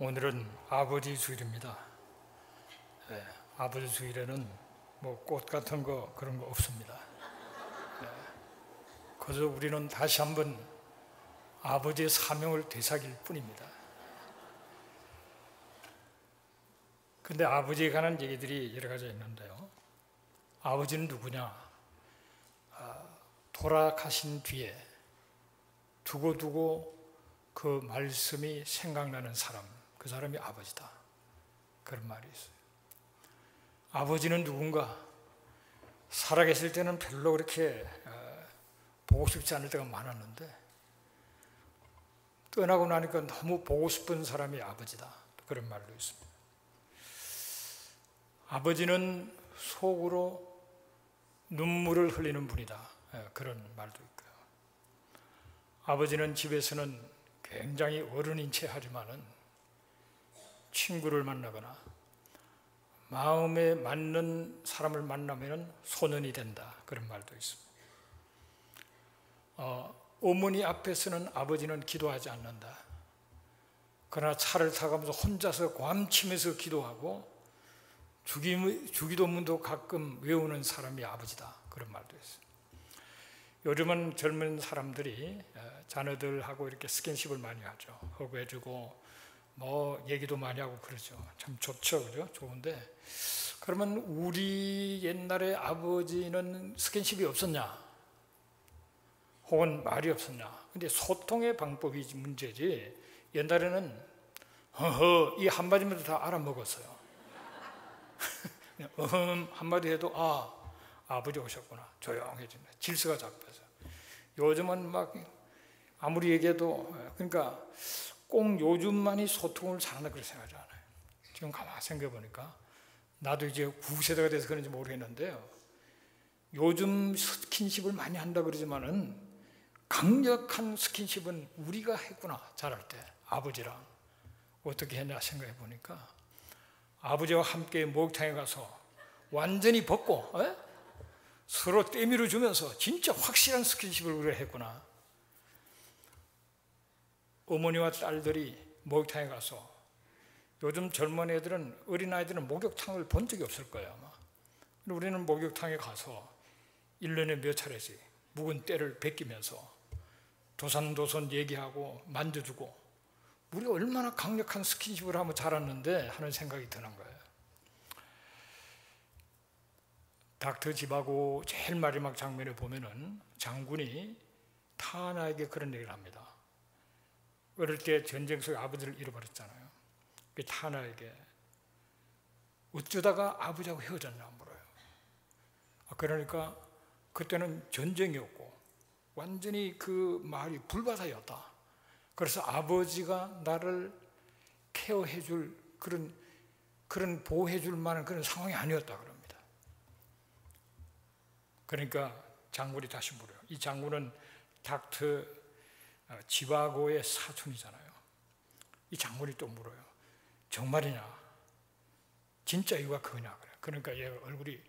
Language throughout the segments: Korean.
오늘은 아버지 주일입니다. 아버지 주일에는 뭐 꽃 같은 거 그런 거 없습니다. 그래서 우리는 다시 한번 아버지의 사명을 되새길 뿐입니다. 근데 아버지에 관한 얘기들이 여러 가지 있는데요. 아버지는 누구냐? 돌아가신 뒤에 두고두고 그 말씀이 생각나는 사람, 그 사람이 아버지다. 그런 말이 있어요. 아버지는 누군가? 살아계실 때는 별로 그렇게 보고 싶지 않을 때가 많았는데 떠나고 나니까 너무 보고 싶은 사람이 아버지다. 그런 말도 있습니다. 아버지는 속으로 눈물을 흘리는 분이다. 그런 말도 있고요. 아버지는 집에서는 굉장히 어른인 채 하지만은 친구를 만나거나 마음에 맞는 사람을 만나면 소년이 된다. 그런 말도 있습니다. 어머니 앞에서는 아버지는 기도하지 않는다. 그러나 차를 타가면서 혼자서 꽐치면서 기도하고 주기도문도 가끔 외우는 사람이 아버지다. 그런 말도 있어요. 요즘은 젊은 사람들이 자녀들하고 이렇게 스킨십을 많이 하죠. 허구해주고 뭐 얘기도 많이 하고 그러죠. 참 좋죠, 그죠? 좋은데 그러면 우리 옛날에 아버지는 스킨십이 없었냐? 혹은 말이 없었냐? 근데 소통의 방법이 문제지. 옛날에는 허허 이 한마디면 다 알아먹었어요. 한마디 해도 아버지 오셨구나. 조용해진다. 질서가 잡혀서. 요즘은 막 아무리 얘기해도 그러니까 꼭 요즘만이 소통을 잘한다 그렇게 생각하지 않아요. 지금 가만히 생각해보니까 나도 이제 9세대가 돼서 그런지 모르겠는데요. 요즘 스킨십을 많이 한다 그러지만은 강력한 스킨십은 우리가 했구나. 자랄 때 아버지랑 어떻게 했냐 생각해보니까 아버지와 함께 목욕탕에 가서 완전히 벗고 서로 떼밀어 주면서 진짜 확실한 스킨십을 우리가 했구나. 어머니와 딸들이 목욕탕에 가서 요즘 젊은 애들은 어린아이들은 목욕탕을 본 적이 없을 거예요 아마. 우리는 목욕탕에 가서 1년에 몇 차례씩 묵은 때를 벗기면서 도산도선 얘기하고 만져주고 우리가 얼마나 강력한 스킨십을 하면 자랐는데 하는 생각이 드는 거예요. 닥터 지바고 제일 마지막 장면에 보면은 장군이 타나에게 그런 얘기를 합니다. 어릴 때 전쟁 속에 아버지를 잃어버렸잖아요. 타나에게 어쩌다가 아버지하고 헤어졌냐 물어요. 그러니까 그때는 전쟁이었고 완전히 그 마을이 불바다였다. 그래서 아버지가 나를 케어해줄 그런 보호해줄 만한 그런 상황이 아니었다 그럽니다. 그러니까 장군이 다시 물어요. 이 장군은 닥터 지바고의 사촌이잖아요. 이 장군이 또 물어요. 정말이냐? 진짜 이유가 그거냐? 그래. 그러니까 얘가 얼굴이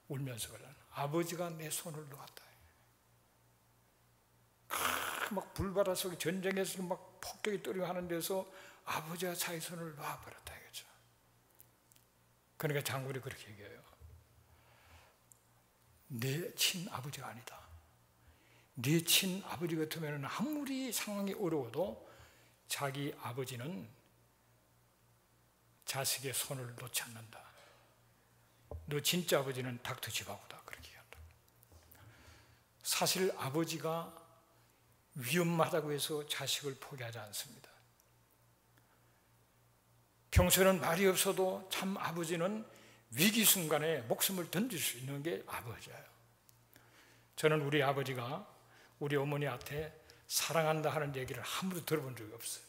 울면서 그래. 아버지가 내 손을 놓았다. 막 불바다 속에 전쟁에서 막 폭격이 떨어지고 하는 데서 아버지가 자기 손을 놔버렸다 이거죠. 그러니까 장군이 그렇게 얘기해요. 내 친아버지가 아니다. 네 친아버지 같으면 아무리 상황이 어려워도 자기 아버지는 자식의 손을 놓지 않는다. 너 진짜 아버지는 닥터 지바고다. 그렇게 얘기한다. 사실 아버지가 위험하다고 해서 자식을 포기하지 않습니다. 평소에는 말이 없어도 참 아버지는 위기 순간에 목숨을 던질 수 있는 게 아버지예요. 저는 우리 아버지가 우리 어머니한테 사랑한다 하는 얘기를 한 번도 들어본 적이 없어요.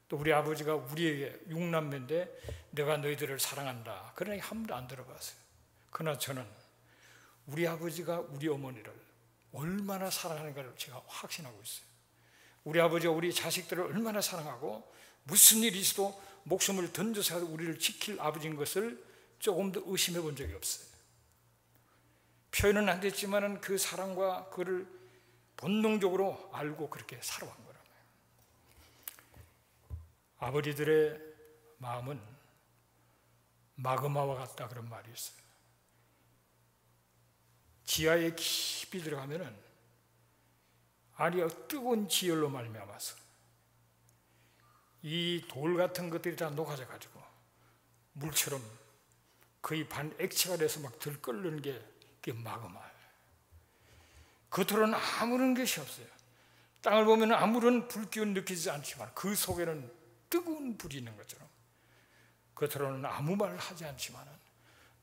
또 우리 아버지가 우리에게 6남매인데 내가 너희들을 사랑한다 그런 얘기 한 번도 안 들어봤어요. 그러나 저는 우리 아버지가 우리 어머니를 얼마나 사랑하는가를 제가 확신하고 있어요. 우리 아버지가 우리 자식들을 얼마나 사랑하고 무슨 일이 있어도 목숨을 던져서 우리를 지킬 아버지인 것을 조금도 의심해 본 적이 없어요. 표현은 안 됐지만 그 사랑과 그를 본능적으로 알고 그렇게 살아온 거라고요. 아버지들의 마음은 마그마와 같다 그런 말이 있어요. 지하에 깊이 들어가면은 아니 뜨거운 지열로 말미암아서 이 돌 같은 것들이 다 녹아져 가지고 물처럼 거의 반액체가 돼서 막 들끓는 게 그게 마그마예요. 겉으로는 아무런 것이 없어요. 땅을 보면 아무런 불기운 느끼지 않지만 그 속에는 뜨거운 불이 있는 것처럼 겉으로는 아무 말 하지 않지만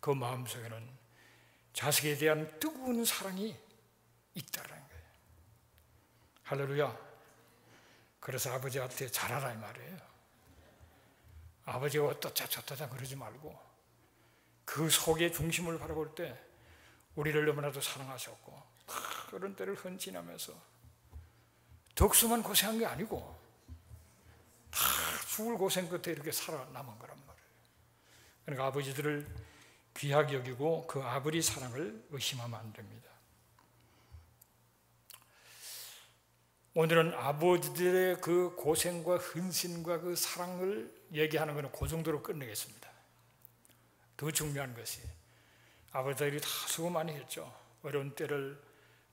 그 마음속에는 자식에 대한 뜨거운 사랑이 있다는 거예요. 할렐루야. 그래서 아버지한테 잘하라 이 말이에요. 아버지가 어떠자 저떠자 그러지 말고 그 속의 중심을 바라볼 때 우리를 너무나도 사랑하셨고 그런 때를 헌신하면서 덕수만 고생한 게 아니고 다 죽을 고생 끝에 이렇게 살아남은 거란 말이에요. 그러니까 아버지들을 귀하게 여기고 그 아버지 사랑을 의심하면 안 됩니다. 오늘은 아버지들의 그 고생과 헌신과 그 사랑을 얘기하는 것은 그 정도로 끝내겠습니다. 더 중요한 것이 아버지들이 다 수고 많이 했죠. 어려운 때를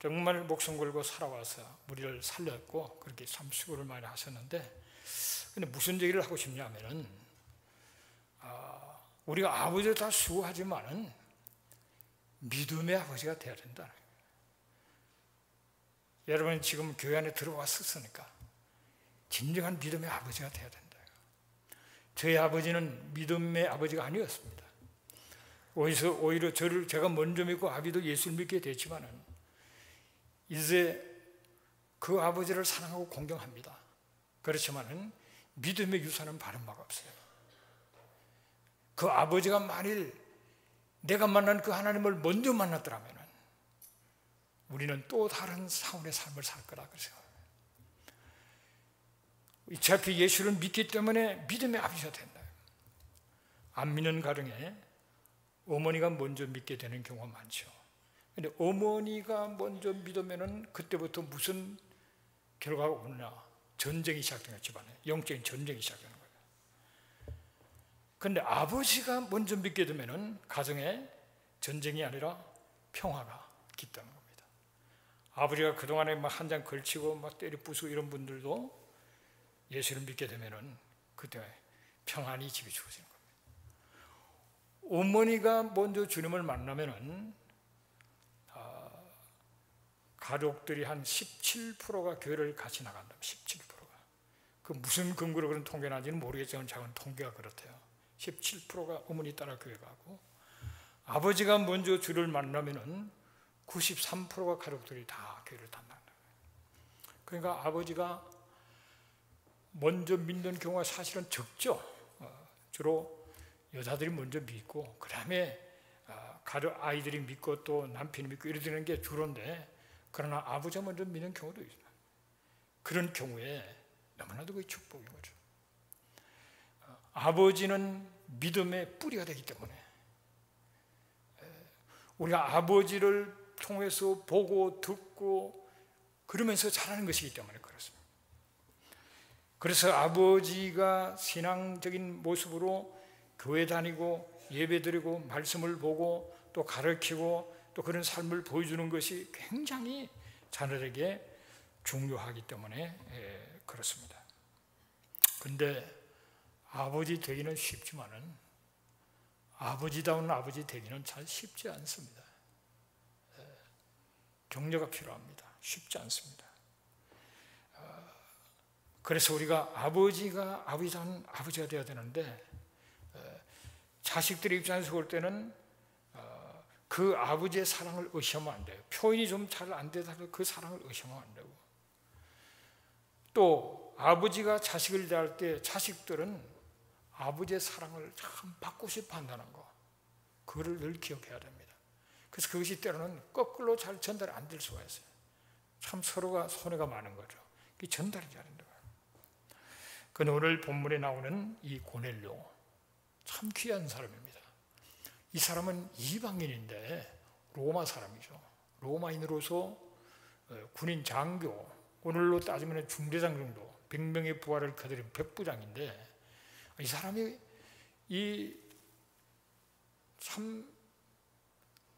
정말 목숨 걸고 살아와서 우리를 살렸고 그렇게 참 수고를 많이 하셨는데 근데 무슨 얘기를 하고 싶냐면은 우리가 아버지를 다 수고하지만은 믿음의 아버지가 돼야 된다. 여러분 지금 교회 안에 들어왔었으니까 진정한 믿음의 아버지가 돼야 된다. 저희 아버지는 믿음의 아버지가 아니었습니다. 오히려 제가 먼저 믿고 아비도 예수를 믿게 됐지만은 이제 그 아버지를 사랑하고 공경합니다. 그렇지만은 믿음의 유산은 바른 바가 없어요. 그 아버지가 만일 내가 만난 그 하나님을 먼저 만났더라면 우리는 또 다른 사원의 삶을 살 거라 그래서 어차피 예수를 믿기 때문에 믿음의 아버지가 된다. 안 믿는 가정에 어머니가 먼저 믿게 되는 경우가 많죠. 근데 어머니가 먼저 믿으면은 그때부터 무슨 결과가 오느냐? 전쟁이 시작되는 집안에 영적인 전쟁이 시작되는 거예요. 근데 아버지가 먼저 믿게 되면은 가정에 전쟁이 아니라 평화가 깃드는 겁니다. 아버지가 그동안에 막 한 장 걸치고 막 때려 부수고 이런 분들도 예수를 믿게 되면은 그때 평안이 집에 주어지는 겁니다. 어머니가 먼저 주님을 만나면은 가족들이 한 17%가 교회를 같이 나간다. 17%가. 그 무슨 근거로 그런 통계가 나는지는 모르겠지만 작은 통계가 그렇대요. 17%가 어머니 따라 교회 가고 아버지가 먼저 주를 만나면은 93%가 가족들이 다 교회를 담당한다. 그러니까 아버지가 먼저 믿는 경우가 사실은 적죠. 주로 여자들이 먼저 믿고 그 다음에 아이들이 믿고 또 남편이 믿고 이렇게 되는 게 주로인데 그러나 아버지가 먼저 믿는 경우도 있습니다. 그런 경우에 너무나도 그 축복인 거죠. 아버지는 믿음의 뿌리가 되기 때문에 우리가 아버지를 통해서 보고 듣고 그러면서 자라는 것이기 때문에 그렇습니다. 그래서 아버지가 신앙적인 모습으로 교회 다니고 예배 드리고 말씀을 보고 또 가르치고 또 그런 삶을 보여주는 것이 굉장히 자녀에게 중요하기 때문에 그렇습니다. 근데 아버지 되기는 쉽지만은 아버지다운 아버지 되기는 잘 쉽지 않습니다. 격려가 필요합니다. 쉽지 않습니다. 그래서 우리가 아버지가 아버지다운 아버지가 되어야 되는데 자식들의 입장에서 볼 때는 그 아버지의 사랑을 의심하면 안 돼요. 표현이 좀 잘 안 되다가 그 사랑을 의심하면 안 되고 또 아버지가 자식을 대할 때 자식들은 아버지의 사랑을 참 받고 싶어 한다는 거 그거를 늘 기억해야 됩니다. 그래서 그것이 때로는 거꾸로 잘 전달이 안 될 수가 있어요. 참 서로가 손해가 많은 거죠. 그게 전달이 잘 안 돼요. 그런데 오늘 본문에 나오는 이 고넬료 참 귀한 사람입니다. 이 사람은 이방인인데 로마 사람이죠. 로마인으로서 군인 장교, 오늘로 따지면 중대장 정도, 100명의 부하를 거느린 백부장인데 이 사람이 이 참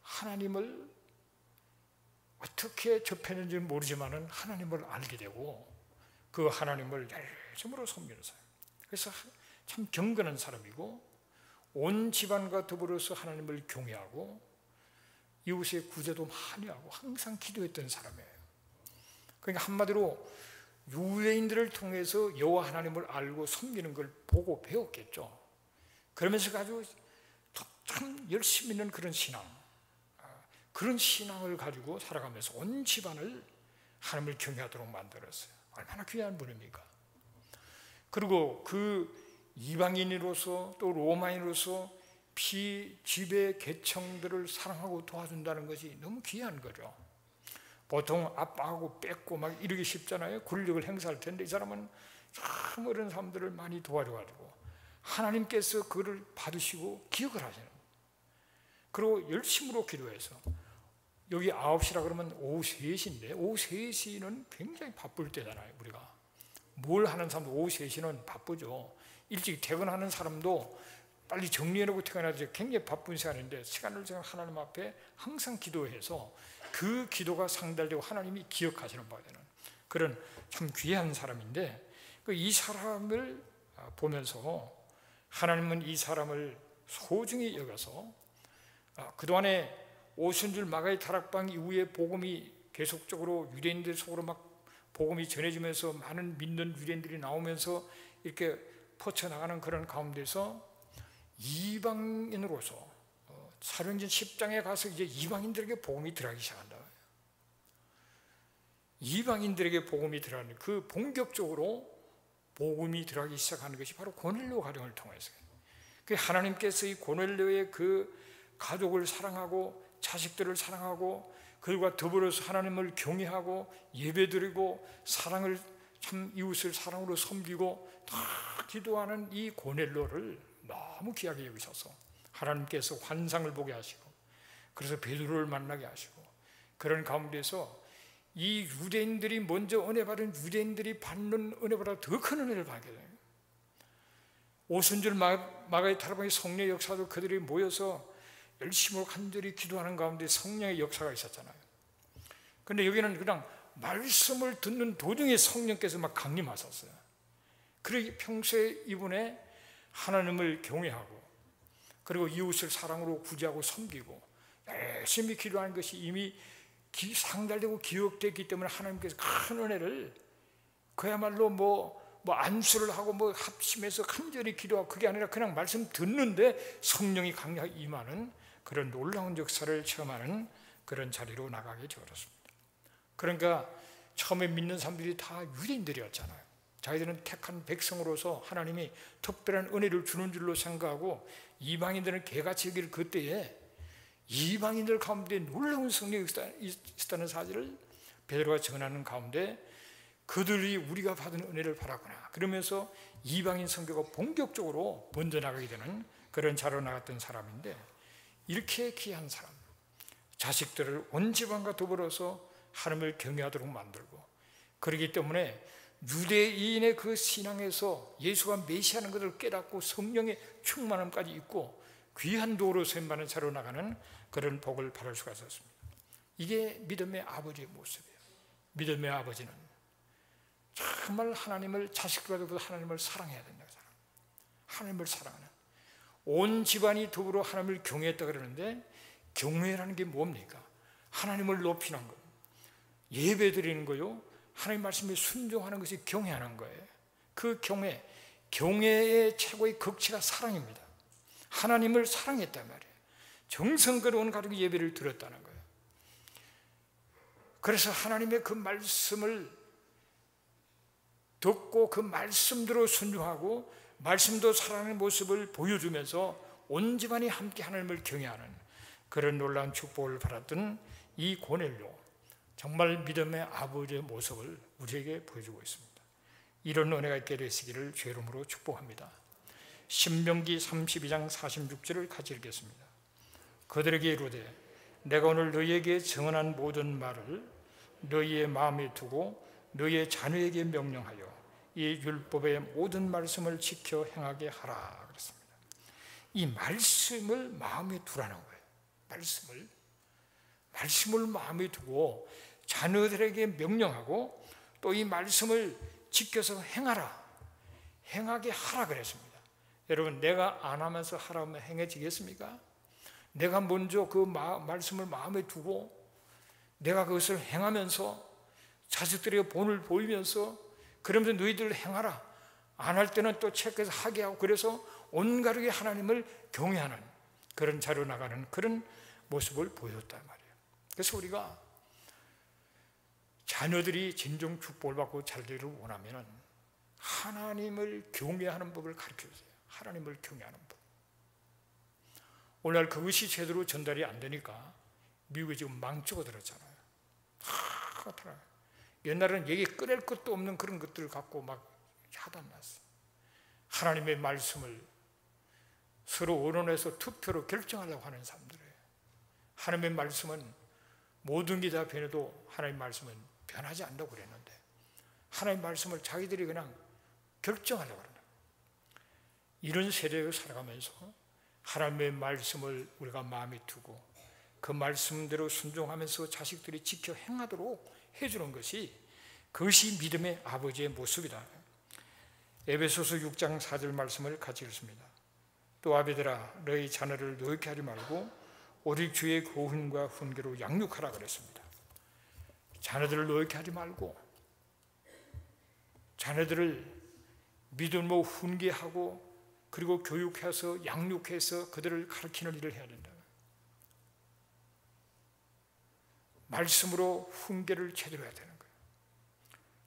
하나님을 어떻게 접했는지 모르지만은 하나님을 알게 되고 그 하나님을 열심으로 섬기는 사람. 그래서 참 경건한 사람이고 온 집안과 더불어서 하나님을 경외하고 이웃의 구제도 많이 하고 항상 기도했던 사람이에요. 그러니까 한마디로 유대인들을 통해서 여호와 하나님을 알고 섬기는 걸 보고 배웠겠죠. 그러면서 아주 참 열심히 있는 그런 신앙을 가지고 살아가면서 온 집안을 하나님을 경외하도록 만들었어요. 얼마나 귀한 분입니까? 그리고 그 이방인으로서 또 로마인으로서 지배 계층들을 사랑하고 도와준다는 것이 너무 귀한 거죠. 보통 아빠하고 뺏고 막 이러기 쉽잖아요. 권력을 행사할 텐데 이 사람은 참 어려운 사람들을 많이 도와줘가지고 하나님께서 그를 받으시고 기억을 하시는 거예요. 그리고 열심으로 기도해서 여기 9시라 그러면 오후 3시인데 오후 3시는 굉장히 바쁠 때잖아요. 우리가 뭘 하는 사람도 오후 3시는 바쁘죠. 일찍 퇴근하는 사람도 빨리 정리해놓고 퇴근하지 굉장히 바쁜 시간인데 시간을 하나님 앞에 항상 기도해서 그 기도가 상달되고 하나님이 기억하시는 바가 되는 그런 참 귀한 사람인데 이 사람을 보면서 하나님은 이 사람을 소중히 여겨서 그동안에 오순절 마가의 다락방 이후에 복음이 계속적으로 유대인들 속으로 막 복음이 전해지면서 많은 믿는 유대인들이 나오면서 이렇게 퍼쳐나가는 그런 가운데서 이방인으로서 사도행전 10장에 가서 이제 이방인들에게 복음이 들어가기 시작한다. 이방인들에게 복음이 들어가는 그 본격적으로 복음이 들어가기 시작하는 것이 바로 고넬료 가정을 통해서요. 그 하나님께서 이 고넬료의 그 가족을 사랑하고 자식들을 사랑하고 그들과 더불어서 하나님을 경외하고 예배드리고 사랑을 참 이웃을 사랑으로 섬기고 다 기도하는 이 고넬료를 너무 귀하게 여기셔서 하나님께서 환상을 보게 하시고 그래서 베드로를 만나게 하시고 그런 가운데서 이 유대인들이 먼저 은혜 받은 유대인들이 받는 은혜보다 더 큰 은혜를 받게 돼요. 오순절 마가의 다락방의 성령의 역사도 그들이 모여서 열심히 간절히 기도하는 가운데 성령의 역사가 있었잖아요. 그런데 여기는 그냥 말씀을 듣는 도중에 성령께서 막 강림하셨어요. 그러기 평소에 이분의 하나님을 경외하고 그리고 이웃을 사랑으로 구제하고 섬기고 열심히 기도하는 것이 이미 상달되고 기억됐기 때문에 하나님께서 큰 은혜를 그야말로 뭐 안수를 하고 뭐 합심해서 간절히 기도하고 그게 아니라 그냥 말씀 듣는데 성령이 강력하게 임하는 그런 놀라운 역사를 체험하는 그런 자리로 나가게 되었습니다. 그러니까 처음에 믿는 사람들이 다 유대인들이었잖아요. 자기들은 택한 백성으로서 하나님이 특별한 은혜를 주는 줄로 생각하고 이방인들은 개같이 여길 그때에 이방인들 가운데 놀라운 성령이 있었다는 사실을 베드로가 전하는 가운데 그들이 우리가 받은 은혜를 받았구나 그러면서 이방인 선교가 본격적으로 먼저 나가게 되는 그런 자리로 나갔던 사람인데 이렇게 귀한 사람 자식들을 온 집안과 더불어서 하나님을 경외하도록 만들고 그렇기 때문에 유대인의 그 신앙에서 예수가 메시아는 것을 깨닫고 성령의 충만함까지 있고 귀한 도로 셈받는 자로 나가는 그런 복을 받을 수가 있었습니다. 이게 믿음의 아버지의 모습이에요. 믿음의 아버지는 정말 하나님을 자식들과도 하나님을 사랑해야 된다. 하나님을 사랑하는 온 집안이 더불어 하나님을 경외했다 그러는데 경외라는 게 뭡니까? 하나님을 높이는 것, 예배 드리는 거요. 하나님 말씀에 순종하는 것이 경외하는 거예요. 그 경외의 최고의 극치가 사랑입니다. 하나님을 사랑했단 말이에요. 정성스러운 가족이 예배를 드렸다는 거예요. 그래서 하나님의 그 말씀을 듣고 그 말씀대로 순종하고 말씀도 사랑하는 모습을 보여주면서 온 집안이 함께 하나님을 경외하는 그런 놀라운 축복을 받았던 이 고넬료, 정말 믿음의 아버지의 모습을 우리에게 보여주고 있습니다. 이런 은혜가 있게 되시기를 주의 이름으로 축복합니다. 신명기 32장 46절을 같이 읽겠습니다. 그들에게 이르되 내가 오늘 너희에게 증언한 모든 말을 너희의 마음에 두고 너희의 자녀에게 명령하여 이 율법의 모든 말씀을 지켜 행하게 하라 그랬습니다. 이 말씀을 마음에 두라는 거예요. 말씀을 마음에 두고 자녀들에게 명령하고 또 이 말씀을 지켜서 행하게 하라 그랬습니다. 여러분, 내가 안 하면서 하라면 행해지겠습니까? 내가 먼저 그 말씀을 마음에 두고 내가 그것을 행하면서 자식들에게 본을 보이면서 그러면서 너희들 행하라, 안 할 때는 또 체크해서 하게 하고, 그래서 온가르게 하나님을 경외하는 그런 자로 나가는 그런 모습을 보였단 말이에요. 그래서 우리가 자녀들이 진정 축복을 받고 잘 되기를 원하면 하나님을 경외하는 법을 가르쳐주세요. 하나님을 경외하는 법. 오늘날 그것이 제대로 전달이 안 되니까 미국이 지금 망쳐들었잖아요. 옛날에는 얘기 꺼낼 것도 없는 그런 것들을 갖고 막 야단났어요. 하나님의 말씀을 서로 언론에서 투표로 결정하려고 하는 사람들이에요. 하나님의 말씀은 모든 게 다 변해도 하나님의 말씀은 변하지 않는다고 그랬는데 하나님의 말씀을 자기들이 그냥 결정하려고 한다. 이런 세대에 살아가면서 하나님의 말씀을 우리가 마음에 두고 그 말씀대로 순종하면서 자식들이 지켜 행하도록 해주는 것이, 그것이 믿음의 아버지의 모습이다. 에베소서 6장 4절 말씀을 같이 읽습니다. 또 아비들아, 너희 자녀를 노엽게 하지 말고 오직 주의 교훈과 훈계로 양육하라 그랬습니다. 자녀들을 노엽게 하지 말고 자녀들을 믿음으로 훈계하고 그리고 교육해서 양육해서 그들을 가르치는 일을 해야 된다. 말씀으로 훈계를 제대로 해야 되는 거예요.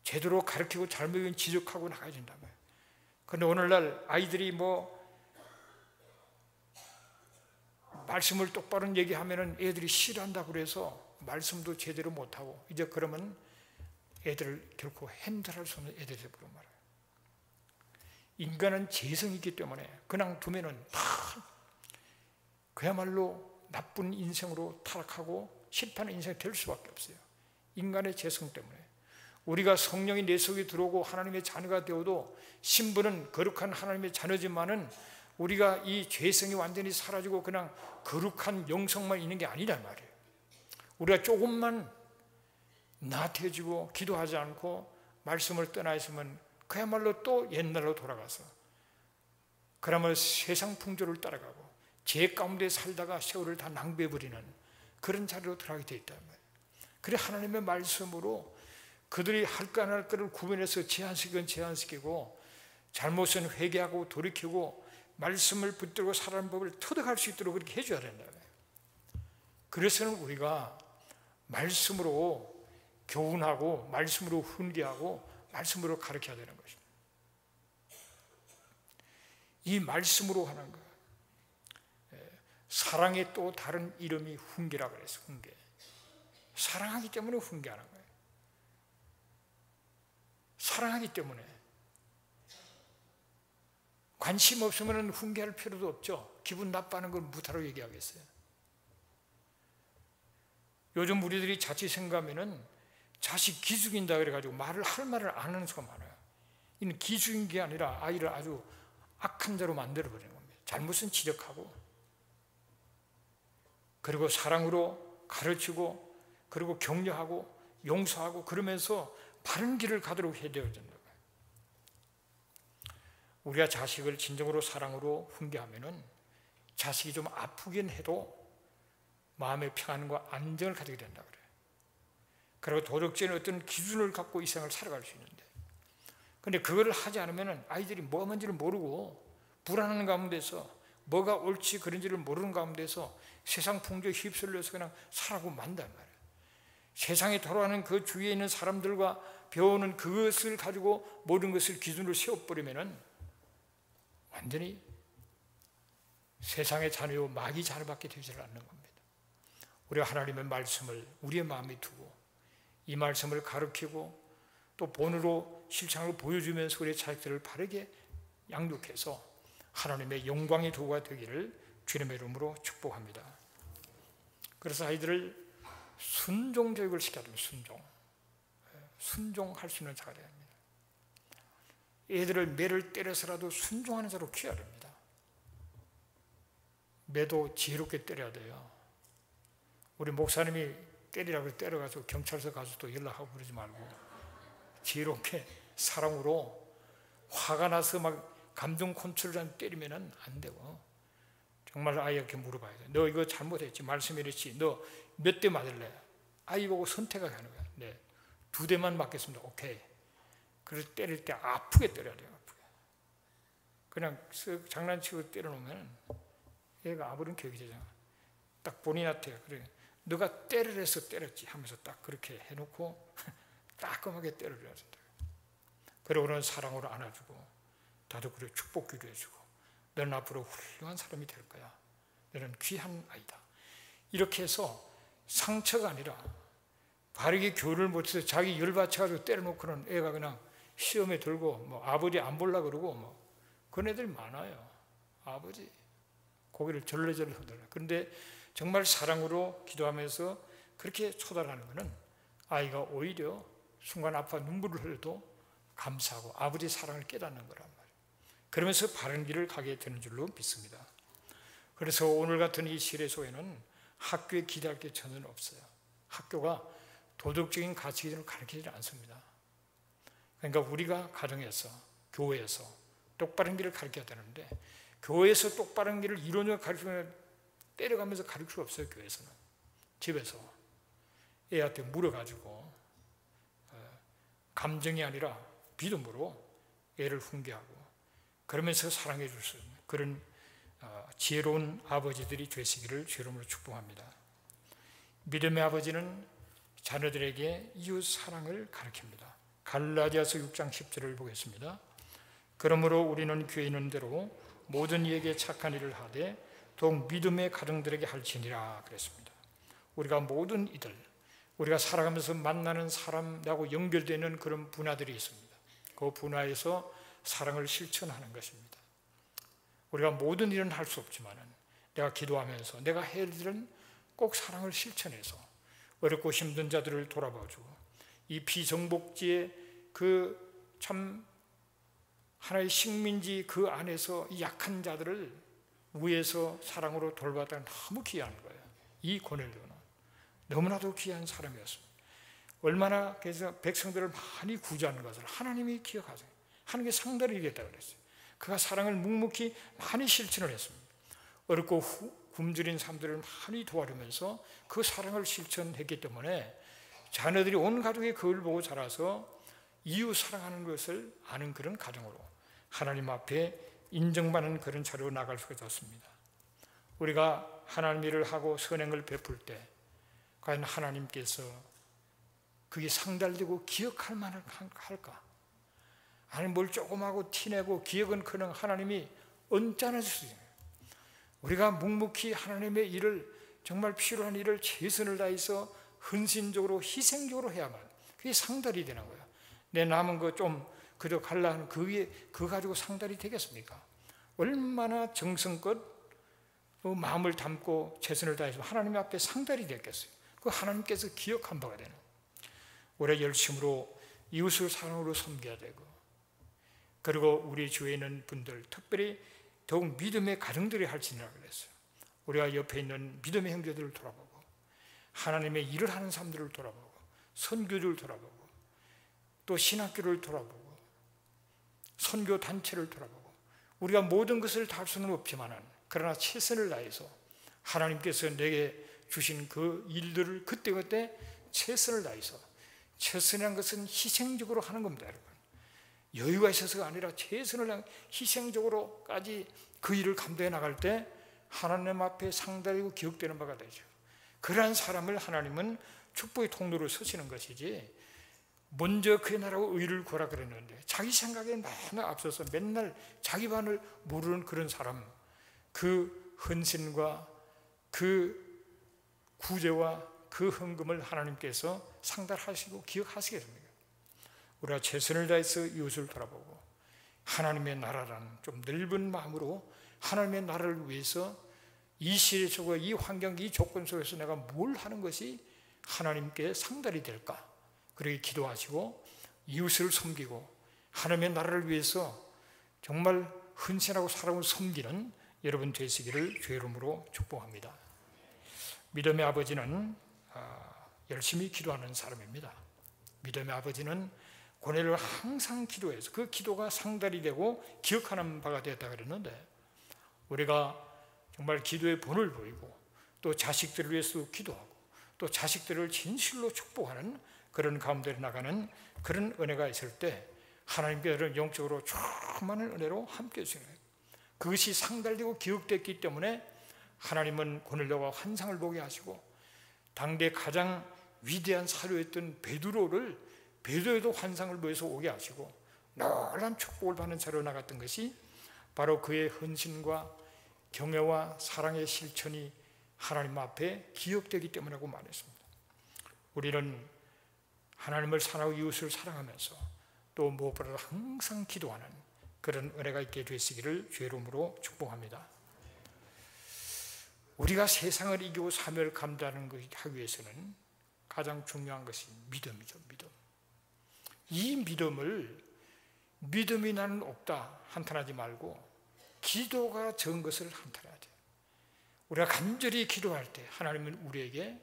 제대로 가르치고 잘못은 지적하고 나가야 된다면. 그런데 오늘날 아이들이 말씀을 똑바로 얘기하면 애들이 싫어한다고 그래서 말씀도 제대로 못하고, 이제 그러면 애들을 결코 핸들할 수 없는 애들이 되버려 말아요. 인간은 재성이기 때문에 그냥 두면은 다 그야말로 나쁜 인생으로 타락하고 실패하는 인생이 될 수밖에 없어요. 인간의 재성 때문에. 우리가 성령이 내 속에 들어오고 하나님의 자녀가 되어도 신분은 거룩한 하나님의 자녀지만은 우리가 이 죄성이 완전히 사라지고 그냥 거룩한 영성만 있는 게 아니란 말이에요. 우리가 조금만 나태해지고 기도하지 않고 말씀을 떠나 있으면 그야말로 또 옛날로 돌아가서 그러면 세상 풍조를 따라가고 죄 가운데 살다가 세월을 다 낭비해버리는 그런 자리로 들어가게 되어 있단 말이에요. 그래 하나님의 말씀으로 그들이 할 거 안 할 거를 구분해서 제한시키고 잘못은 회개하고 돌이키고 말씀을 붙들고 살아가는 법을 터득할 수 있도록 그렇게 해줘야 된다. 그래서는 우리가 말씀으로 교훈하고 말씀으로 훈계하고 말씀으로 가르쳐야 되는 것입니다. 이 말씀으로 하는 것, 사랑의 또 다른 이름이 훈계라고 그랬어요. 훈계. 사랑하기 때문에 훈계하는 거예요. 사랑하기 때문에. 관심 없으면 훈계할 필요도 없죠. 기분 나빠하는 걸 무타로 얘기하겠어요. 요즘 우리들이 자칫 생각하면은 자식 기죽인다 그래가지고 말을 할 말을 안 하는 수가 많아요. 이는 기죽인 게 아니라 아이를 아주 악한 자로 만들어버리는 겁니다. 잘못은 지적하고 그리고 사랑으로 가르치고 그리고 격려하고 용서하고 그러면서 바른 길을 가도록 해야 된다. 우리가 자식을 진정으로 사랑으로 훈계하면은 자식이 좀 아프긴 해도 마음의 평안과 안정을 가지게 된다 그래요. 그리고 도덕적인 어떤 기준을 갖고 이 생을 살아갈 수 있는데, 그런데 그걸 하지 않으면 아이들이 뭐가 뭔지를 모르고 불안한 가운데서 뭐가 옳지 그런지를 모르는 가운데서 세상 풍조에 휩쓸려서 그냥 살아고 만단 말이에요. 세상에 돌아가는 그 주위에 있는 사람들과 배우는 그것을 가지고 모든 것을 기준으로 세워버리면 완전히 세상의 자녀요 마귀 자녀밖에 되지 않는 겁니다. 우리가 하나님의 말씀을 우리의 마음에 두고 이 말씀을 가르치고 또 본으로 실천으로 보여주면서 우리의 자식들을 바르게 양육해서 하나님의 영광의 도구가 되기를 주님의 이름으로 축복합니다. 그래서 아이들을 순종 교육을 시켜야 됩니다. 순종할 수 있는 자가 되어야 합니다. 애들을 매를 때려서라도 순종하는 자로 키워야 됩니다. 매도 지혜롭게 때려야 돼요. 우리 목사님이 때리라고 때려가지고 경찰서 가서 또 연락하고 그러지 말고 지혜롭게 사랑으로, 화가 나서 막 감정 컨트롤을 때리면 안 되고, 정말 아이한테 물어봐야 돼. 너 이거 잘못했지, 말씀이 이랬지, 너 몇 대 맞을래? 아이 보고 선택하게 하는 거야. 네, 2대만 맞겠습니다. 오케이. 그래서 때릴 때 아프게 때려야 돼요. 아프게. 그냥 장난치고 때려놓으면 얘가 아무런 교육이 되잖아. 딱 본인한테 그래, 너가 때리래서 때렸지 하면서 딱 그렇게 해놓고 따끔하게 때려줘야 된다. 그러고는 사랑으로 안아주고, 나도 그래 축복 기도해주고, 너는 앞으로 훌륭한 사람이 될 거야. 너는 귀한 아이다. 이렇게 해서 상처가 아니라, 바르게 교훈을 못해서 자기 열받쳐가지고 때려놓고는 애가 그냥 시험에 들고 뭐 아버지 안 볼라 그러고 뭐 그런 애들 많아요. 아버지 고개를 절레절레 흔들어요. 그런데 정말 사랑으로 기도하면서 그렇게 초달하는 것은 아이가 오히려 순간 아파 눈물을 흘려도 감사하고 아버지의 사랑을 깨닫는 거란 말이에요. 그러면서 바른 길을 가게 되는 줄로 믿습니다. 그래서 오늘 같은 이 시대 속에는 학교에 기대할 게 전혀 없어요. 학교가 도덕적인 가치 기준을 가르치지 않습니다. 그러니까 우리가 가정에서, 교회에서 똑바른 길을 가르쳐야 되는데, 교회에서 똑바른 길을 이론적으로 가르치면 때려가면서 가르칠 수 없어요. 교회에서는. 집에서 애한테 물어가지고 감정이 아니라 믿음으로 애를 훈계하고 그러면서 사랑해 줄 수 있는 그런 지혜로운 아버지들이 되시기를 주름으로 축복합니다. 믿음의 아버지는 자녀들에게 이웃 사랑을 가르칩니다. 갈라디아서 6장 10절을 보겠습니다. 그러므로 우리는 귀에 있는 대로 모든 이에게 착한 일을 하되 더욱 믿음의 가정들에게 할지니라 그랬습니다. 우리가 모든 이들, 우리가 살아가면서 만나는 사람하고 연결되는 그런 분야들이 있습니다. 그 분야에서 사랑을 실천하는 것입니다. 우리가 모든 일은 할 수 없지만 내가 기도하면서 내가 해야 할 일은 꼭 사랑을 실천해서 어렵고 힘든 자들을 돌아봐주고, 이 비정복지의 그 참 하나의 식민지 그 안에서 이 약한 자들을 위에서 사랑으로 돌봤다는 너무 귀한 거예요. 이 고넬료는 너무나도 귀한 사람이었습니다. 얼마나 그래서 백성들을 많이 구제하는 것을 하나님이 기억하세요. 하나님께 상달이 되겠다고 그랬어요. 그가 사랑을 묵묵히 많이 실천을 했습니다. 어렵고 굶주린 사람들을 많이 도와주면서 그 사랑을 실천했기 때문에 자녀들이 온 가족이 그걸 보고 자라서 이웃 사랑하는 것을 아는 그런 가정으로 하나님 앞에 인정받는 그런 자리로 나갈 수가 있었습니다. 우리가 하나님 일을 하고 선행을 베풀 때 과연 하나님께서 그게 상달되고 기억할 만한 할까? 아니 뭘 조금하고 티내고 기억은 그냥 하나님이 언짢아 주시죠. 우리가 묵묵히 하나님의 일을, 정말 필요한 일을 최선을 다해서 헌신적으로 희생적으로 해야만 그게 상달이 되는 거예요. 내 남은 거 좀 그저 갈라 하는 그거 가지고 상달이 되겠습니까? 얼마나 정성껏 마음을 담고 최선을 다해서 하나님 앞에 상달이 됐겠어요. 그 하나님께서 기억한 바가 되는, 올해 열심으로 이웃을 사랑으로 섬겨야 되고, 그리고 우리 주위에 있는 분들, 특별히 더욱 믿음의 가정들이 할지니라 그랬어요. 우리가 옆에 있는 믿음의 형제들을 돌아보고, 하나님의 일을 하는 사람들을 돌아보고, 선교를 돌아보고, 또 신학교를 돌아보고, 선교 단체를 돌아보고, 우리가 모든 것을 다 할 수는 없지만 그러나 최선을 다해서 하나님께서 내게 주신 그 일들을 그때그때 최선을 다해서, 최선이라는 것은 희생적으로 하는 겁니다, 여러분. 여유가 있어서가 아니라 최선을 다해 희생적으로까지 그 일을 감당해 나갈 때 하나님 앞에 상달이고 기억되는 바가 되죠. 그러한 사람을 하나님은 축복의 통로로 서시는 것이지, 먼저 그의 나라고 의를 구하라 그랬는데 자기 생각에 맨날 앞서서 맨날 자기 반을 모르는 그런 사람, 그 헌신과 그 구제와 그 헌금을 하나님께서 상달하시고 기억하시겠습니까? 우리가 최선을 다해서 이웃을 돌아보고 하나님의 나라라는 좀 넓은 마음으로 하나님의 나라를 위해서 이 시대 속에 이 환경, 이 조건 속에서 내가 뭘 하는 것이 하나님께 상달이 될까? 그렇게 기도하시고 이웃을 섬기고 하나님의 나라를 위해서 정말 헌신하고 사랑을 섬기는 여러분 되시기를 주의 이름으로 축복합니다. 믿음의 아버지는 열심히 기도하는 사람입니다. 믿음의 아버지는 고뇌를 항상 기도해서 그 기도가 상달이 되고 기억하는 바가 되었다 그랬는데, 우리가 정말 기도의 본을 보이고 또 자식들을 위해서 기도하고 또 자식들을 진실로 축복하는 그런 가운데 나가는 그런 은혜가 있을 때 하나님께서는 영적으로 충만한 은혜로 함께 해주시는 거예요. 그것이 상달되고 기억됐기 때문에 하나님은 고넬료가 환상을 보게 하시고, 당대 가장 위대한 사료였던 베드로에도 환상을 보여서 오게 하시고 놀라운 축복을 받는 자로 나갔던 것이 바로 그의 헌신과 경외와 사랑의 실천이 하나님 앞에 기억되기 때문이라고 말했습니다. 우리는 하나님을 사랑하고 이웃을 사랑하면서 또 무엇보다도 항상 기도하는 그런 은혜가 있게 되시기를 주의 이름으로 축복합니다. 우리가 세상을 이기고 사명을 감당하는 것을 하기 위해서는 가장 중요한 것이 믿음이죠. 믿음. 이 믿음이 나는 없다 한탄하지 말고 기도가 적은 것을 한탄해야 돼요. 우리가 간절히 기도할 때 하나님은 우리에게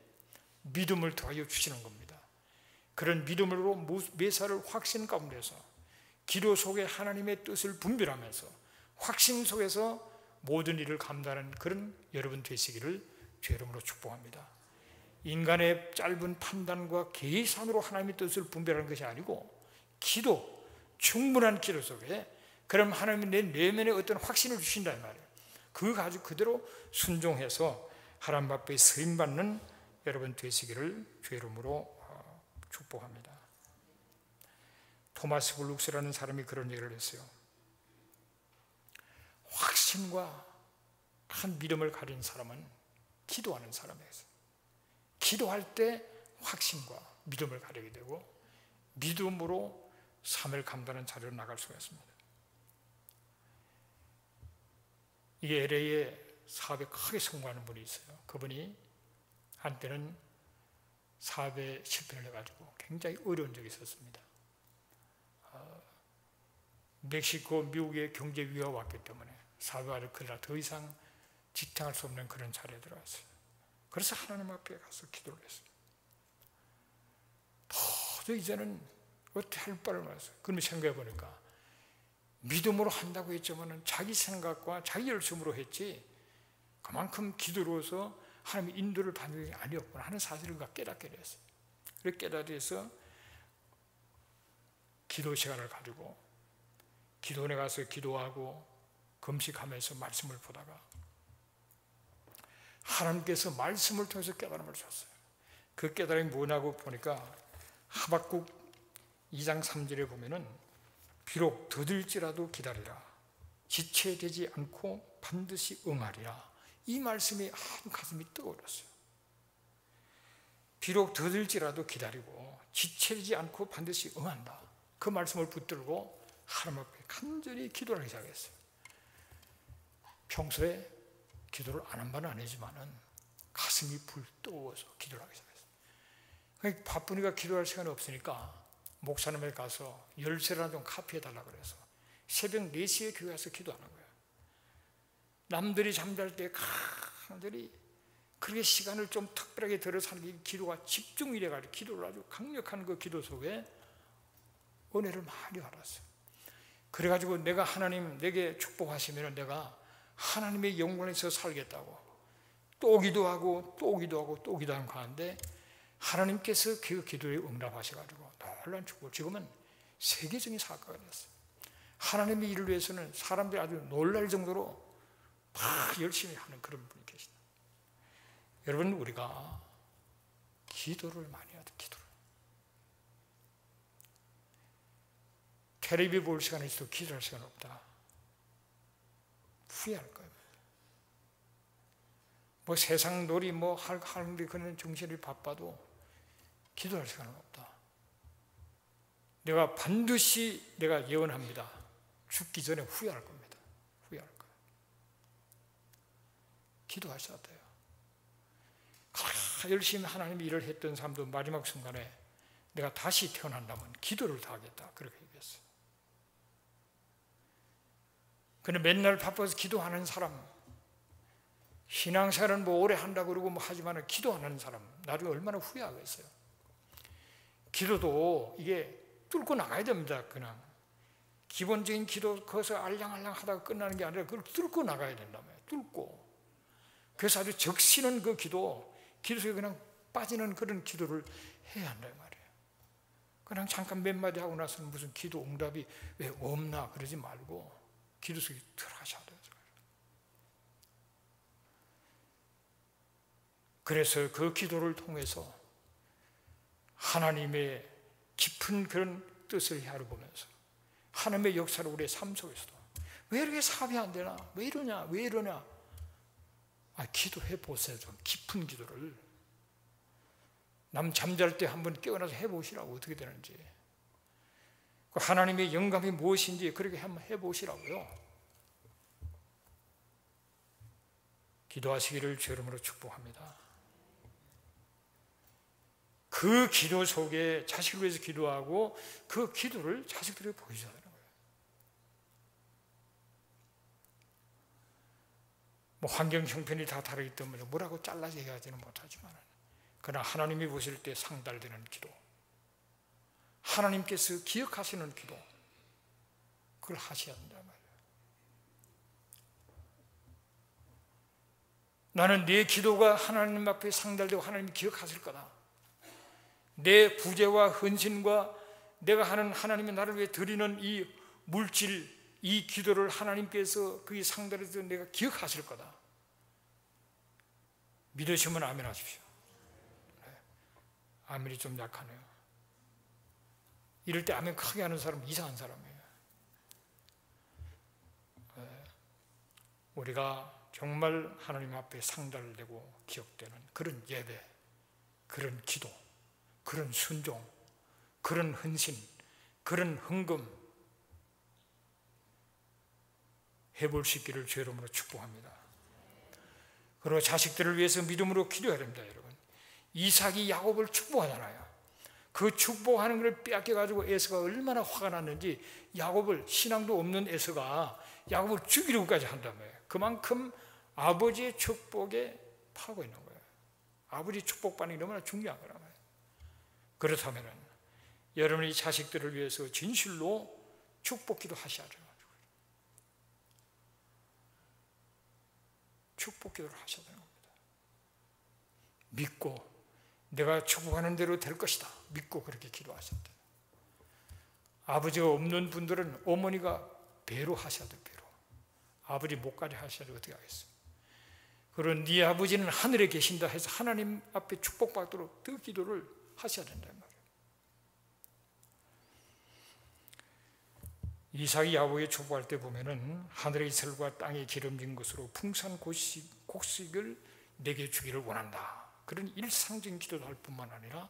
믿음을 더하여 주시는 겁니다. 그런 믿음으로 매사를 확신 가운데서 기도 속에 하나님의 뜻을 분별하면서 확신 속에서 모든 일을 감당하는 그런 여러분 되시기를 주의 이름으로 축복합니다. 인간의 짧은 판단과 계산으로 하나님의 뜻을 분별하는 것이 아니고 기도, 충분한 기도 속에 그럼 하나님이 내 내면에 어떤 확신을 주신다 이 말이에요. 그거 가지고 그대로 순종해서 하나님 앞에 쓰임받는 여러분 되시기를 주의 이름으로 축복합니다. 토마스 블룩스라는 사람이 그런 얘기를 했어요. 확신과 한 믿음을 가진 사람은 기도하는 사람이에요. 기도할 때 확신과 믿음을 가지게 되고 믿음으로 삶을 감당하는 자리로 나갈 수가 있습니다. 이게 LA에 사업에 크게 성공하는 분이 있어요. 그분이 한때는 사업에 실패를 해가지고 굉장히 어려운 적이 있었습니다. 멕시코, 미국의 경제 위기가 왔기 때문에 사업을 그러나 더 이상 지탱할 수 없는 그런 자리에 들어갔어요. 그래서 하나님 앞에 가서 기도를 했어요. 도저히 이제는 어떻게 할 바를 몰랐어요. 그러면 생각해 보니까 믿음으로 한다고 했지만 자기 생각과 자기 열심으로 했지 그만큼 기도로서 하나님의 인도를 받는 게 아니었구나 하는 사실을 깨닫게 됐어요. 그렇게 깨달아서 기도 시간을 가지고 기도원에 가서 기도하고 금식하면서 말씀을 보다가 하나님께서 말씀을 통해서 깨달음을 줬어요. 그 깨달음이 뭐냐고 보니까 하박국 2장 3절에 보면은 비록 더딜지라도 기다리라 지체되지 않고 반드시 응하리라. 이 말씀이 아주 가슴이 뜨거웠어요. 비록 더딜지라도 기다리고 지체되지 않고 반드시 응한다. 그 말씀을 붙들고 하나님 앞에 간절히 기도를 하기 시작했어요. 평소에 기도를 안 한 바는 아니지만은 가슴이 불떠워서 기도를 하기 시작했어요. 바쁘니까 기도할 시간이 없으니까 목사님에 가서 열쇠라도 좀 카피해달라고 그래서 새벽 4시에 교회 가서 기도하는 거예요. 남들이 잠잘 때 간절히 그렇게 시간을 좀 특별하게 들어서 하는 게 기도가 집중이 돼가지고 기도를 아주 강력한 그 기도 속에 은혜를 많이 받았어요. 그래가지고 내가 하나님 내게 축복하시면 내가 하나님의 영광에서 살겠다고 또 기도하고 또 기도하고 또 기도하는 가운데 하나님께서 그 기도에 응답하셔가지고 놀라운 축복. 지금은 세계적인 사건가 됐어요. 하나님의 일을 위해서는 사람들이 아주 놀랄 정도로 막 열심히 하는 그런 분이 계시다. 여러분 우리가 기도를 많이 해야 돼. 기도를. 텔레비전 볼 시간이 있어도 기도할 시간 없다. 후회할 거예요. 뭐 세상 놀이 뭐 하는데 그런 정신이 바빠도 기도할 시간은 없다. 내가 반드시 내가 예언합니다. 죽기 전에 후회할 겁니다. 후회할 거예요. 기도하셔야 돼요. 열심히 하나님의 일을 했던 사람도 마지막 순간에 내가 다시 태어난다면 기도를 다 하겠다. 그렇게 얘기했어요. 근데 맨날 바빠서 기도하는 사람, 신앙생활은 뭐 오래 한다고 그러고 뭐 하지만 기도하는 사람 나중에 얼마나 후회하겠어요. 기도도 이게 뚫고 나가야 됩니다. 그냥 기본적인 기도 거기서 알량알량 하다가 끝나는 게 아니라 그걸 뚫고 나가야 된다며. 뚫고. 그래서 아주 적시는 그 기도 속에 그냥 빠지는 그런 기도를 해야 한단 말이에요. 그냥 잠깐 몇 마디 하고 나서는 무슨 기도 응답이 왜 없나 그러지 말고 기도 속에 들어가셔야 돼요. 그래서 그 기도를 통해서 하나님의 깊은 그런 뜻을 헤아려보면서 하나님의 역사를 우리의 삶 속에서도 왜 이렇게 사업이 안 되나? 왜 이러냐? 왜 이러냐? 기도해 보세요. 좀 깊은 기도를. 남 잠잘 때 한번 깨어나서 해보시라고. 어떻게 되는지. 하나님의 영감이 무엇인지 그렇게 한번 해보시라고요. 기도하시기를 주 이름으로 축복합니다. 그 기도 속에 자식을 위해서 기도하고 그 기도를 자식들에게 보여줘야 되는 거예요. 뭐 환경 형편이 다 다르기 때문에 뭐라고 잘라서 얘기하지는 못하지만 그러나 하나님이 보실 때 상달되는 기도, 하나님께서 기억하시는 기도, 그걸 하셔야 된단 말이에요. 나는 내 기도가 하나님 앞에 상달되고 하나님이 기억하실 거다. 내 구제와 헌신과 내가 하는 하나님이 나를 위해 드리는 이 물질, 이 기도를 하나님께서 그게 상달해서 내가 기억하실 거다. 믿으시면 아멘 하십시오. 아멘이 좀 약하네요. 이럴 때 아멘 크게 하는 사람은 이상한 사람이에요. 우리가 정말 하나님 앞에 상달되고 기억되는 그런 예배, 그런 기도, 그런 순종, 그런 헌신, 그런 헌금 해볼 수 있기를 주 이름으로 축복합니다. 그리고 자식들을 위해서 믿음으로 기도해야 됩니다. 여러분, 이삭이 야곱을 축복하잖아요. 그 축복하는 걸 빼앗겨가지고 에서가 얼마나 화가 났는지 야곱을, 신앙도 없는 에서가 야곱을 죽이려고까지 한다며요. 그만큼 아버지의 축복에 파고 있는 거예요. 아버지 축복받는 게 너무나 중요한 거라고요. 그렇다면 여러분이 자식들을 위해서 진실로 축복기도 하셔야죠. 축복기도를 하셔야 되는 겁니다. 믿고 내가 축복하는 대로 될 것이다. 믿고 그렇게 기도하셔야 돼요. 아버지가 없는 분들은 어머니가 배로 하셔야 돼요. 배로. 아버지 목까지 하셔야 돼요. 어떻게 하겠어요? 그런 네 아버지는 하늘에 계신다 해서 하나님 앞에 축복받도록 그 기도를 하셔야 된단 말이에요. 이삭이 야곱에게 축복할 때 보면은 하늘의 이슬과 땅의 기름진 것으로 풍성한 곡식을 내게 주기를 원한다. 그런 일상적인 기도도 할 뿐만 아니라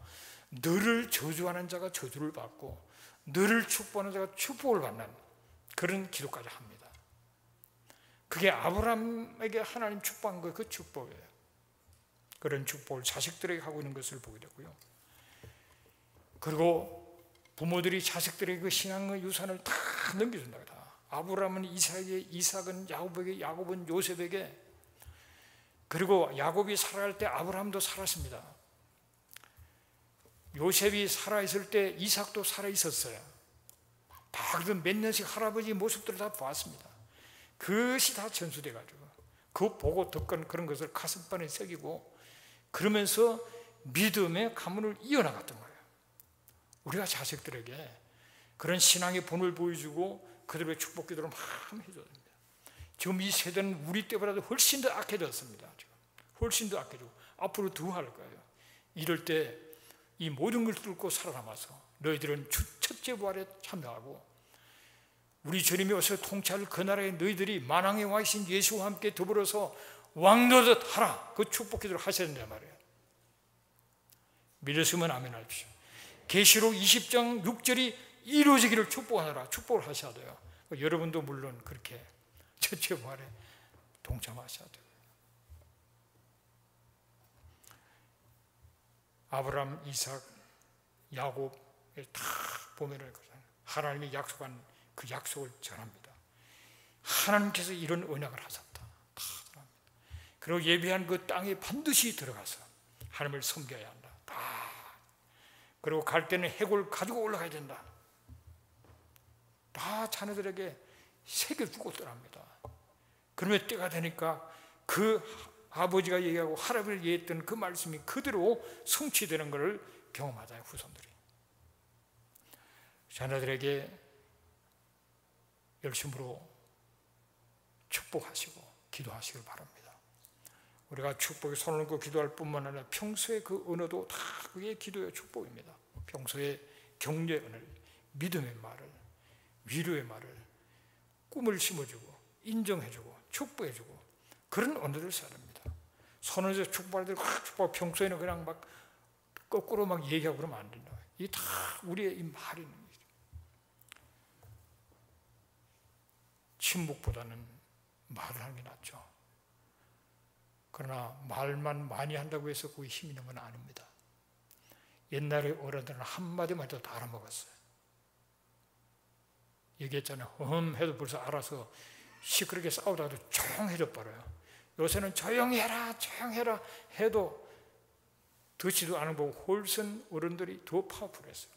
너를 저주하는 자가 저주를 받고 너를 축복하는 자가 축복을 받는 그런 기도까지 합니다. 그게 아브라함에게 하나님 축복한 거, 그 축복이에요. 그런 축복을 자식들에게 하고 있는 것을 보게 되고요. 그리고 부모들이 자식들에게 그 신앙의 유산을 다 넘겨준다. 아브라함은 이삭에게, 이삭은 야곱에게, 야곱은 요셉에게, 그리고 야곱이 살아갈 때 아브라함도 살았습니다. 요셉이 살아있을 때 이삭도 살아있었어요. 다 몇 년씩 할아버지 모습들을 다 보았습니다. 그것이 다 전수돼가지고 그 보고 듣건 그런 것을 가슴판에 새기고 그러면서 믿음의 가문을 이어나갔던 거예요. 우리가 자식들에게 그런 신앙의 본을 보여주고 그들의 축복 기도를 막 해줘야 됩니다. 지금 이 세대는 우리 때보다도 훨씬 더 악해졌습니다. 지금. 훨씬 더 악해지고 앞으로 더 할 거예요. 이럴 때 이 모든 걸 뚫고 살아남아서 너희들은 첫째 부활에 참여하고 우리 주님이 오셔 통치할 그 나라에 너희들이 만왕에 와 계신 예수와 함께 더불어서 왕노릇 하라. 그 축복 기도를 하셔야 된단 말이에요. 믿으시면 아멘 하십시오. 계시록 20장 6절이 이루어지기를 축복하라. 축복을 하셔야 돼요. 여러분도 물론 그렇게 첫째 부활에 동참하셔야 돼요. 아브라함, 이삭, 야곱에 다 보면은 하나님이 약속한 그 약속을 전합니다. 하나님께서 이런 언약을 하셨다. 그리고 예비한 그 땅에 반드시 들어가서 하나님을 섬겨야 한다. 다. 그리고 갈 때는 해골 가지고 올라가야 된다. 다 자녀들에게 새겨주고 떠납니다. 그러면 때가 되니까 그 아버지가 얘기하고 할아버지가 얘기했던 그 말씀이 그대로 성취되는 것을 경험하잖아요, 후손들이. 자녀들에게 열심으로 축복하시고 기도하시길 바랍니다. 우리가 축복에 손을 얹고 기도할 뿐만 아니라 평소에 그 언어도 다 그게 기도의 축복입니다. 평소에 격려의 언어를, 믿음의 말을, 위로의 말을, 꿈을 심어주고 인정해주고 축복해주고 그런 언어를 써야 합니다. 손을 얹어 축복할 때 축복, 평소에는 그냥 막 거꾸로 막 얘기하고 그러면 안 된다. 이게 다 우리의 이 말이 있는 거죠. 침묵보다는 말을 하는 게 낫죠. 그러나 말만 많이 한다고 해서 그게 힘이 있는 건 아닙니다. 옛날에 어른들은 한마디만 해도 다 알아먹었어요. 얘기했잖아요. 해도 벌써 알아서 시끄럽게 싸우다가도 조용해져 버려요. 요새는 조용히 해라 조용해라 해도 듣지도 않은 보고 훨씬 어른들이 더 파워풀했어요.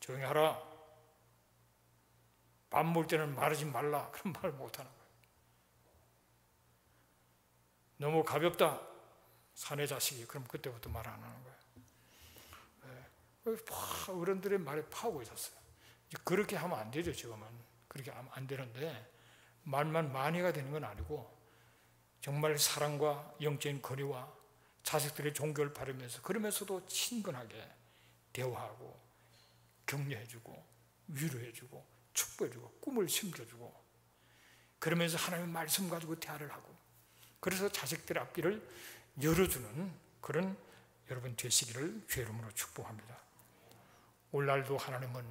조용히 하라. 밥 먹을 때는 말하지 말라. 그런 말을 못하는 거예요. 너무 가볍다. 사내 자식이. 그럼 그때부터 말 안 하는 거예요. 어른들의 말에 파고 있었어요. 그렇게 하면 안 되죠. 지금은 그렇게 하면 안 되는데 말만 많이가 되는 건 아니고 정말 사랑과 영적인 거리와 자식들의 종교를 바르면서 그러면서도 친근하게 대화하고 격려해주고 위로해주고 축복해주고 꿈을 심겨주고 그러면서 하나님의 말씀 가지고 대화를 하고 그래서 자식들의 앞길을 열어주는 그런 여러분 되시기를 주의 이름으로 축복합니다. 오늘날도 하나님은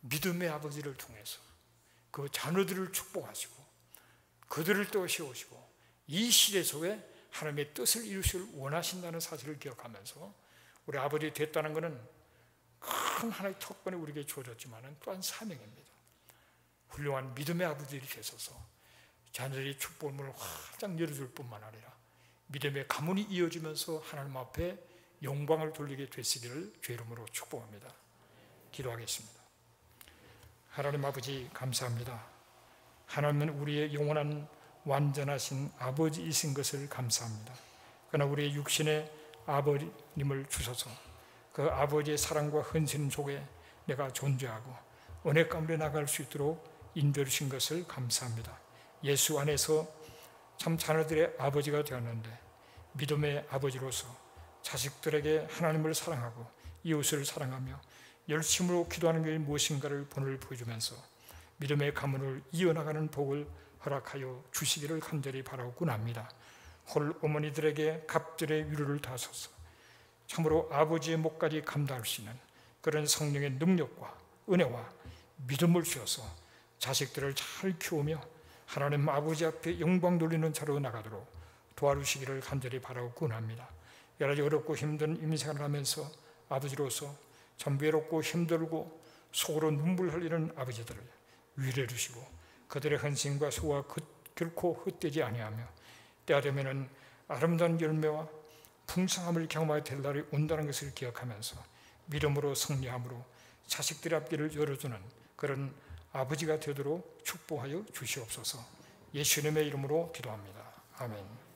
믿음의 아버지를 통해서 그 자녀들을 축복하시고 그들을 또 세우시고 이 시대 속에 하나님의 뜻을 이루실 원하신다는 사실을 기억하면서 우리 아버지 됐다는 것은 큰 하나의 특권이 우리에게 주어졌지만 또한 사명입니다. 훌륭한 믿음의 아버지들이 되셔서 자녀들이 축복의 문을 활짝 열어줄 뿐만 아니라 믿음의 가문이 이어지면서 하나님 앞에 영광을 돌리게 되시기를 주의 이름으로 축복합니다. 기도하겠습니다. 하나님 아버지 감사합니다. 하나님은 우리의 영원한 완전하신 아버지이신 것을 감사합니다. 그러나 우리의 육신의 아버님을 주셔서 그 아버지의 사랑과 헌신 속에 내가 존재하고 은혜 가운데 나갈 수 있도록 인도해 주신 것을 감사합니다. 예수 안에서 참 자녀들의 아버지가 되었는데 믿음의 아버지로서 자식들에게 하나님을 사랑하고 이웃을 사랑하며 열심으로 기도하는 게 무엇인가를 본을 보여주면서 믿음의 가문을 이어나가는 복을 허락하여 주시기를 간절히 바라고는 합니다. 홀 어머니들에게 갑절의 위로를 다하소서. 참으로 아버지의 목까지 감당할 수 있는 그런 성령의 능력과 은혜와 믿음을 주셔서 자식들을 잘 키우며 하나님 아버지 앞에 영광 돌리는 자로 나가도록 도와주시기를 간절히 바라고는 합니다. 여러 가지 어렵고 힘든 인생을 하면서 아버지로서 참 외롭고 힘들고 속으로 눈물 흘리는 아버지들을 위로해 주시고 그들의 헌신과 수고가 결코 헛되지 아니하며 때가 되면은 아름다운 열매와 풍성함을 경험하게 될 날이 온다는 것을 기억하면서 믿음으로 승리함으로 자식들의 앞길을 열어주는 그런 아버지가 되도록 축복하여 주시옵소서. 예수님의 이름으로 기도합니다. 아멘.